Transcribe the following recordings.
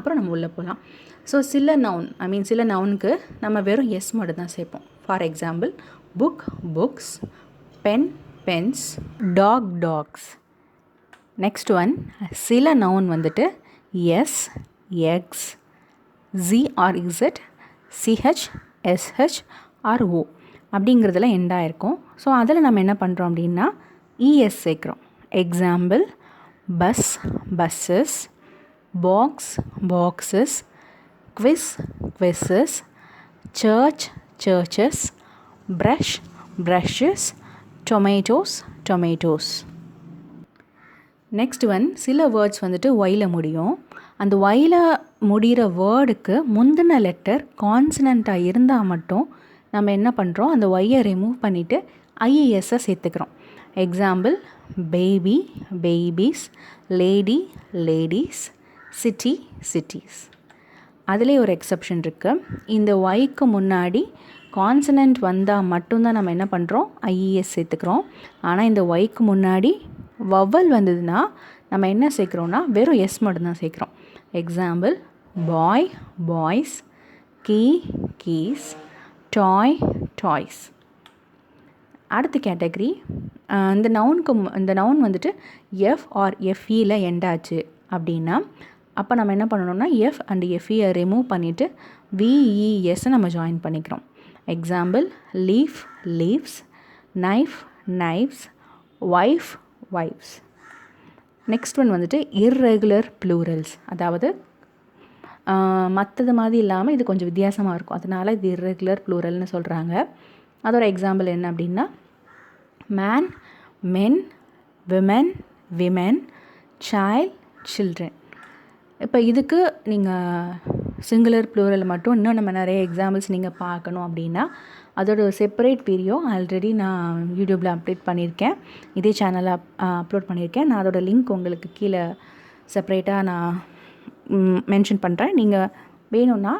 அப்புறம் நம்ம உள்ளே போகலாம். ஸோ சில நவுன் சில நவுனுக்கு நம்ம வெறும் எஸ் மட்டும் தான் சேர்ப்போம். For example book books, pen pens, dog dogs. Next one சில நவுன் வந்துட்டு S X, G or Z, CH SH or O அப்படிங்கிறதுல எண்டாக இருக்கும். ஸோ அதில் நம்ம என்ன பண்ணுறோம் அப்படின்னா இஎஸ் சேர்க்குறோம். Example bus buses, box boxes, quiz quizzes, church churches, brush brushes, tomatoes tomatoes. Next one சில வேர்ட்ஸ் வந்துட்டு ஒயில் முடியும். அந்த ஒயில் முடிகிற வேர்டுக்கு முந்தின லெட்டர் கான்சனண்ட்டாக இருந்தால் மட்டும் நம்ம என்ன பண்ணுறோம், அந்த ஒய்யை ரிமூவ் பண்ணிவிட்டு ஐஇஎஸ்ஸை சேர்த்துக்கிறோம். Example baby babies, lady ladies, city cities. அதிலே ஒரு எக்ஸப்ஷன் இருக்குது. இந்த ஒய்க்கு முன்னாடி கான்சனண்ட் வந்தால் மட்டும்தான் நம்ம என்ன பண்ணுறோம், ஐஇஎஸ் சேர்த்துக்கிறோம். ஆனால் இந்த ஒய்க்கு முன்னாடி வவல் வந்ததுன்னா நம்ம என்ன சேர்க்குறோன்னா வெறும் எஸ் மட்டும்தான் சேர்க்குறோம். Example boy boys, key keys, டாய் டாய்ஸ். அடுத்த கேட்டகரி இந்த நவுன் வந்துட்டு எஃப் ஆர் எஃப்இயில் எண்டாச்சு அப்படின்னா அப்போ நம்ம என்ன பண்ணணும்னா எஃப் அண்ட் எஃப்இயை ரிமூவ் பண்ணிவிட்டு விஇஎஸ்ஸை நம்ம ஜாயின் பண்ணிக்கிறோம். Example leaf leaves, knife knifes, wife wife's. Next one வந்துட்டு இர்ரெகுலர் ப்ளூரல்ஸ், அதாவது மற்றது மாதிரி இல்லாமல் இது கொஞ்சம் வித்தியாசமாக இருக்கும், அதனால் இது இர்ரெகுலர் ப்ளூரல்னு சொல்கிறாங்க. அதோட எக்ஸாம்பிள் என்ன அப்படின்னா மேன் மென், விமென் விமென், சைல்ட் சில்ட்ரன். இப்போ இதுக்கு நீங்கள் சிங்குலர் ப்ளூரல் மட்டும் இன்னும் நம்ம நிறைய எக்ஸாம்பிள்ஸ் நீங்கள் பார்க்கணும் அப்படின்னா அதோட ஒரு செப்பரேட் வீடியோ ஆல்ரெடி நான் யூடியூப்பில் அப்டேட் பண்ணியிருக்கேன், இதே சேனலில் அப்லோட் பண்ணியிருக்கேன். நான் அதோட லிங்க் உங்களுக்கு கீழே செப்பரேட்டாக நான் மென்ஷன் பண்ணுறேன். நீங்கள் வேணும்னா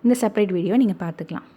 இந்த செப்பரேட் வீடியோ நீங்கள் பார்த்துக்கலாம்.